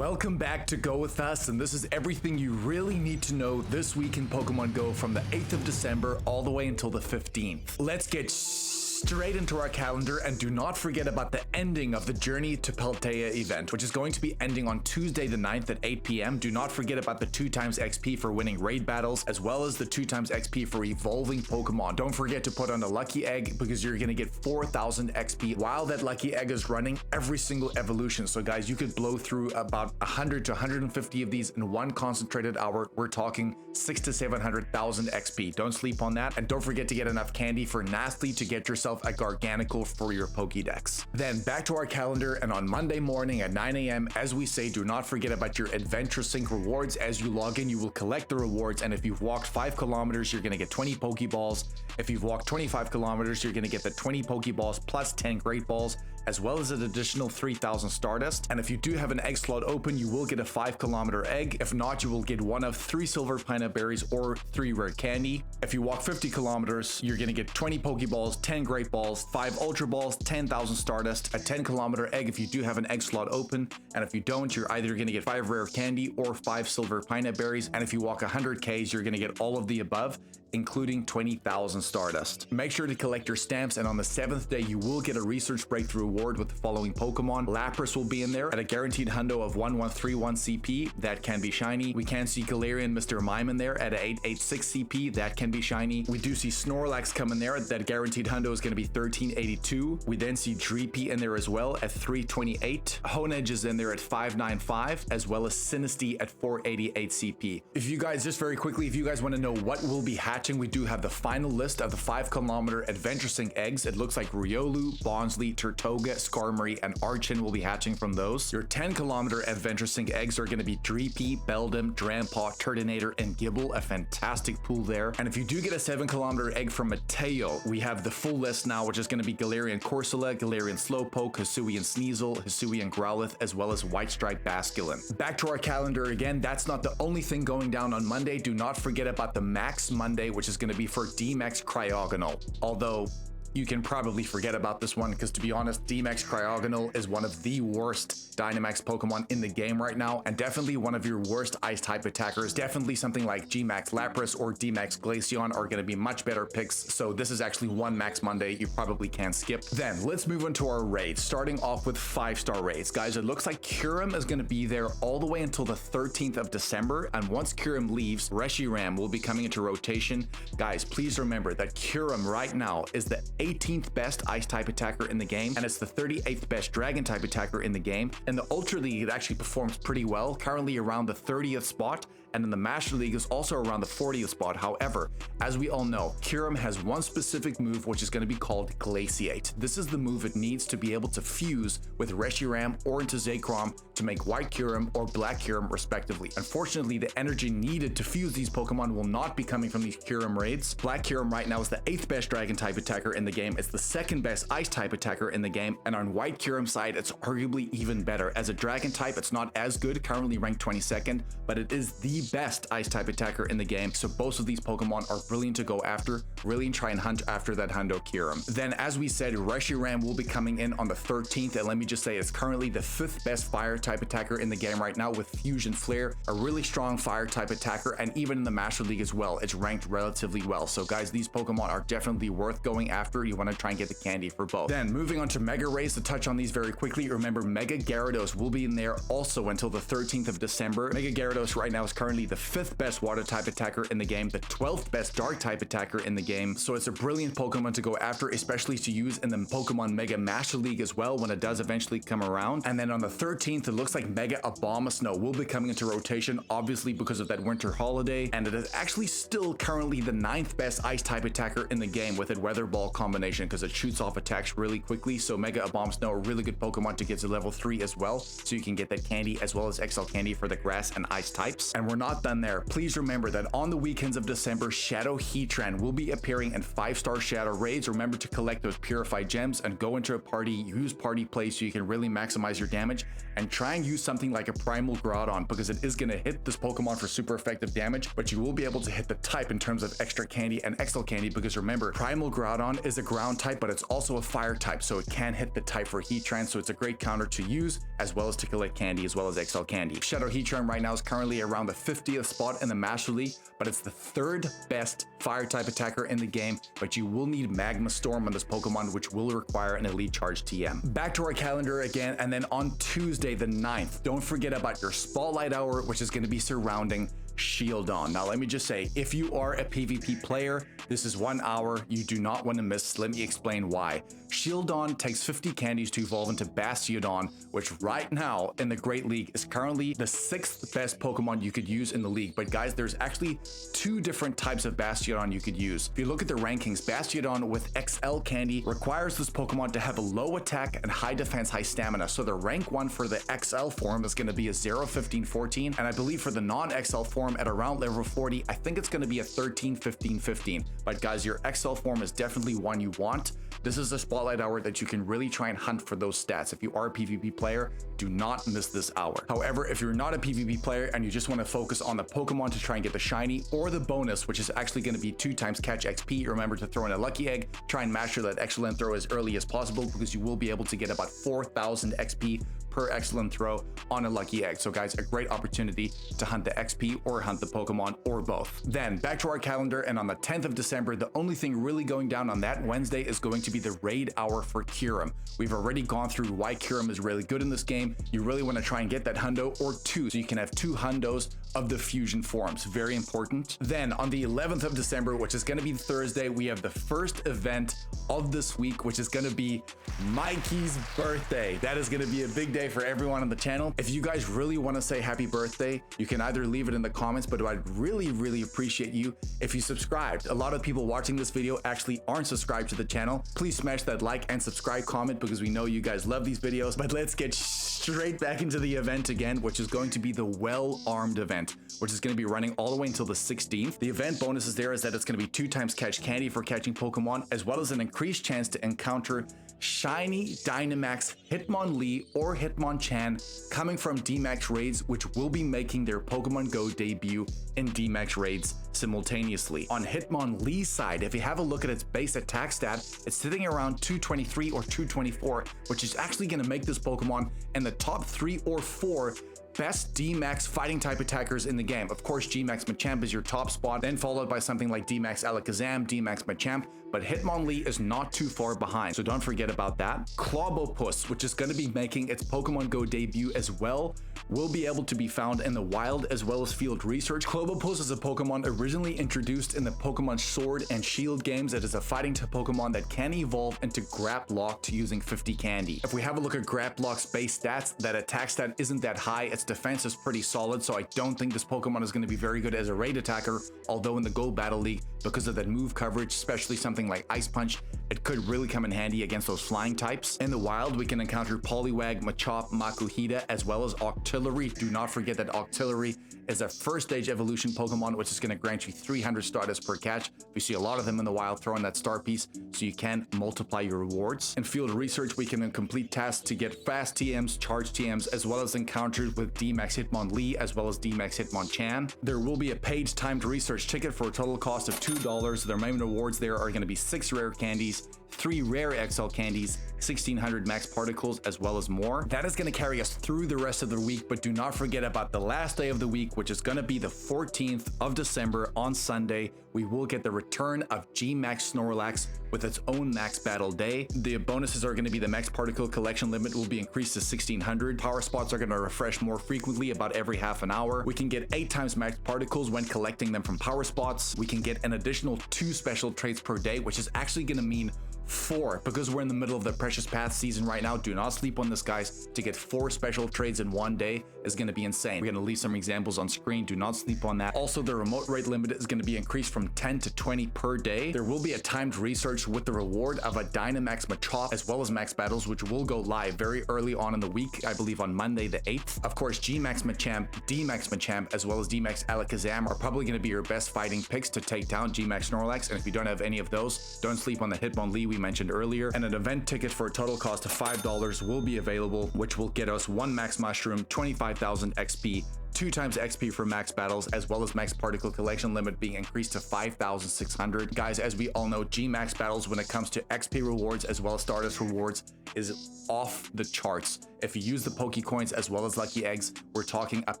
Welcome back to Go With Us, and this is everything you really need to know this week in Pokemon Go from the 8th of December all the way until the 15th. Let's get straight into our calendar, and do not forget about the ending of the Journey to Paldea event, which is going to be ending on Tuesday the 9th at 8 p.m. Do not forget about the 2x XP for winning raid battles, as well as the 2x XP for evolving Pokemon. Don't forget to put on a lucky egg because you're going to get 4,000 XP while that lucky egg is running every single evolution. So guys, you could blow through about 100 to 150 of these in one concentrated hour. We're talking 600 to 700,000 XP. Don't sleep on that, and don't forget to get enough candy for Nastly to get yourself a Garganacl for your Pokédex. Then back to our calendar, and on Monday morning at 9 a.m, as we say, do not forget about your Adventure Sync rewards. As you log in, you will collect the rewards, and if you've walked 5 kilometers, you're going to get 20 Pokeballs. If you've walked 25 kilometers, you're going to get the 20 Pokeballs plus 10 Great Balls, as well as an additional 3,000 Stardust. And if you do have an egg slot open, you will get a 5-kilometer egg. If not, you will get one of 3 silver pineapple berries or 3 rare candy. If you walk 50 kilometers, you're going to get 20 Pokeballs, 10 Great Balls, 5 Ultra Balls, 10,000 Stardust, a 10-kilometer egg if you do have an egg slot open. And if you don't, you're either going to get 5 rare candy or 5 silver pineapple berries. And if you walk 100 Ks, you're going to get all of the above, including 20,000 Stardust. Make sure to collect your stamps, and on the 7th day, you will get a research breakthrough award with the following Pokemon. Lapras will be in there at a guaranteed hundo of 1131 CP. That can be shiny. We can see Galarian Mr. Mime in there at a 886 CP. That can be shiny. We do see Snorlax come in there. That guaranteed hundo is going to be 1382. We then see Dreepy in there as well at 328. Honedge is in there at 595, as well as Sinistea at 488 CP. If you guys, just very quickly, if you guys want to know what will be hatching, we do have the final list of the 5-kilometer Adventure Sync eggs. It looks like Riolu, Bonsly, Turtoga, Skarmory, and Archon will be hatching from those. Your 10-kilometer Adventure Sync eggs are going to be Dreepy, Beldum, Drampaw, Turtonator, and Gibble. A fantastic pool there. And if you do get a 7-kilometer egg from Mateo, we have the full list now, which is going to be Galarian Corsola, Galarian Slowpoke, Hisuian Sneasel, Hisuian Growlithe, as well as White Stripe Basculin. Back to our calendar again. That's not the only thing going down on Monday. Do not forget about the Max Monday, which is going to be for Dynamax Cryogonal. Although you can probably forget about this one, because to be honest, Dynamax Cryogonal is one of the worst Dynamax Pokemon in the game right now, and definitely one of your worst ice type attackers. Definitely something like Gmax Lapras or Dmax Glaceon are going to be much better picks, so this is actually one Max Monday you probably can't skip. Then let's move into our raids, starting off with 5-star raids. Guys, it looks like Kyurem is going to be there all the way until the 13th of December, and once Kyurem leaves, Reshiram will be coming into rotation. Guys, please remember that Kyurem right now is the 18th best ice type attacker in the game, and it's the 38th best dragon type attacker in the game. In the Ultra League, it actually performs pretty well, currently around the 30th spot, and in the Master League is also around the 40th spot. However, as we all know, Kyurem has one specific move, which is going to be called Glaciate. This is the move it needs to be able to fuse with Reshiram or into Zekrom to make White Kyurem or Black Kyurem respectively. Unfortunately, the energy needed to fuse these Pokemon will not be coming from these Kyurem raids. Black Kyurem right now is the 8th best dragon type attacker in the game. It's the 2nd best ice type attacker in the game, and on White Kyurem's side, it's arguably even better. As a dragon type, it's not as good, currently ranked 22nd, but it is the best ice type attacker in the game. So both of these Pokemon are brilliant to go after, really try and hunt after that Hundo Kyurem. Then, as we said, Reshiram will be coming in on the 13th, and let me just say it's currently the 5th best fire type attacker in the game right now with Fusion Flare, a really strong fire type attacker, and even in the Master League as well, it's ranked relatively well. So guys, these Pokemon are definitely worth going after. You want to try and get the candy for both. Then moving on to Mega Raids, to touch on these very quickly, remember Mega Gyarados will be in there also until the 13th of December. Mega Gyarados right now is currently the 5th best water type attacker in the game, the 12th best dark type attacker in the game, so it's a brilliant Pokemon to go after, especially to use in the Pokemon Mega Master League as well when it does eventually come around. And then on the 13th, it looks like Mega Abomasnow will be coming into rotation, obviously because of that winter holiday, and it is actually still currently the 9th best ice type attacker in the game with a Weather Ball combination because it shoots off attacks really quickly. So Mega Abomasnow, a really good Pokemon to get to level 3 as well, so you can get that candy as well as XL candy for the grass and ice types. And we're not done there. Please remember that on the weekends of December, Shadow Heatran will be appearing in 5-star Shadow Raids. Remember to collect those purified gems and go into a party, use party play so you can really maximize your damage, and try and use something like a Primal Groudon because it is going to hit this Pokemon for super effective damage, but you will be able to hit the type in terms of extra candy and XL candy because remember, Primal Groudon is a ground type, but it's also a fire type, so it can hit the type for Heatran, so it's a great counter to use as well as to collect candy as well as XL candy. Shadow Heatran right now is currently around the 50th spot in the Master League, but it's the 3rd best fire type attacker in the game, but you will need Magma Storm on this Pokemon, which will require an Elite Charge TM. Back to our calendar again, and then on Tuesday the 9th, don't forget about your Spotlight Hour, which is going to be surrounding Shieldon. Now let me just say, if you are a PvP player, this is 1 hour you do not want to miss. Let me explain why. Shieldon takes 50 candies to evolve into Bastiodon, which right now in the Great League is currently the 6th best Pokemon you could use in the league. But guys, there's actually 2 different types of Bastiodon you could use. If you look at the rankings, Bastiodon with XL candy requires this Pokemon to have a low attack and high defense, high stamina. So the rank 1 for the XL form is going to be a 0, 15, 14. And I believe for the non-XL form at around level 40, I think it's going to be a 13, 15, 15. But guys, your XL form is definitely one you want. This is a Spotlight Hour that you can really try and hunt for those stats. If you are a PvP player, do not miss this hour. However, if you're not a PvP player and you just want to focus on the Pokemon to try and get the shiny or the bonus, which is actually going to be 2 times catch XP, remember to throw in a lucky egg, try and master that excellent throw as early as possible because you will be able to get about 4,000 XP per excellent throw on a lucky egg. So guys, a great opportunity to hunt the XP or hunt the Pokemon or both. Then back to our calendar, and on the 10th of December, the only thing really going down on that Wednesday is going to be the Raid Hour for Kyurem. We've already gone through why Kyurem is really good in this game. You really want to try and get that hundo or 2, so you can have 2 hundos of the fusion forms. Very important. Then on the 11th of December, which is going to be Thursday, we have the first event of this week, which is going to be Mikey's birthday. That is going to be a big day for everyone on the channel. If you guys really want to say happy birthday, you can either leave it in the comments, but I'd really appreciate you if you subscribed. A lot of people watching this video actually aren't subscribed to the channel. Please smash that like and subscribe comment because we know you guys love these videos. But let's get straight back into the event again, which is going to be the Well-Armed event, which is going to be running all the way until the 16th. The event bonuses there is that it's going to be 2 times catch candy for catching Pokemon, as well as an increased chance to encounter shiny Dynamax Hitmonlee or Hitmonchan coming from Dynamax Raids, which will be making their Pokemon Go debut in Dynamax Raids simultaneously. On Hitmonlee's side, if you have a look at its base attack stat, it's sitting around 223 or 224, which is actually going to make this Pokemon in the top 3 or 4 best D-Max fighting type attackers in the game. Of course, G-Max Machamp is your top spot, then followed by something like D-Max Alakazam, D-Max Machamp, but Hitmonlee is not too far behind, so don't forget about that. Clobbopus, which is going to be making its Pokemon Go debut as well, will be able to be found in the wild as well as field research. Clobbopus is a Pokemon originally introduced in the Pokemon Sword and Shield games. It is a fighting type Pokemon that can evolve into Graplocked using 50 candy. If we have a look at Graplock's base stats, that attack stat isn't that high, its defense is pretty solid, so I don't think this Pokemon is going to be very good as a raid attacker, although in the Go Battle League, because of that move coverage, especially something like Ice Punch, it could really come in handy against those flying types. In the wild, we can encounter Poliwag, Machop, Makuhita, as well as Octillery. Do not forget that Octillery is a first stage evolution Pokemon, which is going to grant you 300 Stardust per catch. We see a lot of them in the wild throwing that star piece, so you can multiply your rewards. In field research, we can complete tasks to get fast TMs, charge TMs, as well as encounters with D-Max Hitmonlee, as well as D-Max Hitmonchan. There will be a paid timed research ticket for a total cost of $2. Their main rewards there are going to be 6 rare candies, 3 rare XL candies, 1600 max particles, as well as more. That is going to carry us through the rest of the week, but do not forget about the last day of the week, which is going to be the 14th of December on Sunday. We will get the return of G-Max Snorlax with its own max battle day. The bonuses are going to be the max particle collection limit will be increased to 1600. Power spots are going to refresh more frequently, about every half an hour. We can get 8 times max particles when collecting them from power spots. We can get an additional 2 special traits per day, which is actually going to mean 4, because we're in the middle of the Precious Path season right now. Do not sleep on this, guys. To get 4 special trades in one day is going to be insane. We're going to leave some examples on screen. Do not sleep on that. Also, the remote raid limit is going to be increased from 10 to 20 per day. There will be a timed research with the reward of a Dynamax Machop as well as max battles, which will go live very early on in the week, I believe on Monday the 8th. Of course, G-Max Machamp, D-Max Machamp, as well as D-Max Alakazam are probably going to be your best fighting picks to take down G-Max Snorlax. And if you don't have any of those, don't sleep on the Hitmonlee we mentioned earlier. And an event ticket for a total cost of $5 will be available, which will get us 1 Max Mushroom, 25,000 XP, 2 times XP for max battles, as well as max particle collection limit being increased to 5,600. Guys, as we all know, G-Max battles when it comes to XP rewards as well as Stardust rewards is off the charts. If you use the Pokecoins as well as Lucky Eggs, we're talking up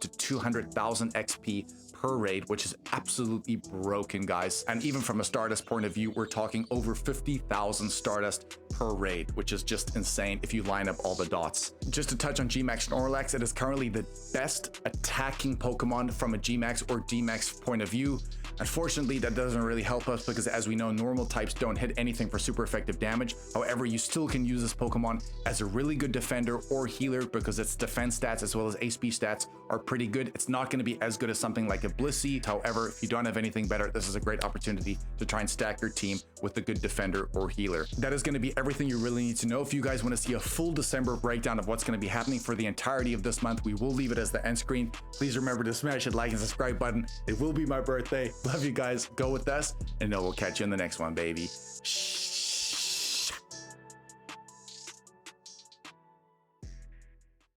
to 200,000 XP per raid, which is absolutely broken, guys. And even from a Stardust point of view, we're talking over 50,000 Stardust per raid, which is just insane if you line up all the dots. Just to touch on G-Max Snorlax, it is currently the best attacking Pokemon from a G-Max or D-Max point of view. Unfortunately, that doesn't really help us because, as we know, normal types don't hit anything for super effective damage. However, you still can use this Pokemon as a really good defender or healer because its defense stats as well as HP stats are pretty good. It's not going to be as good as something like a Blissey. However, if you don't have anything better, this is a great opportunity to try and stack your team with a good defender or healer. That is going to be everything you really need to know. If you guys want to see a full December breakdown of what's going to be happening for the entirety of this month, we will leave it as the end screen. Please remember to smash that like and subscribe button. It will be my birthday. Love you guys. Go with us, and we'll catch you in the next one, baby. Shh.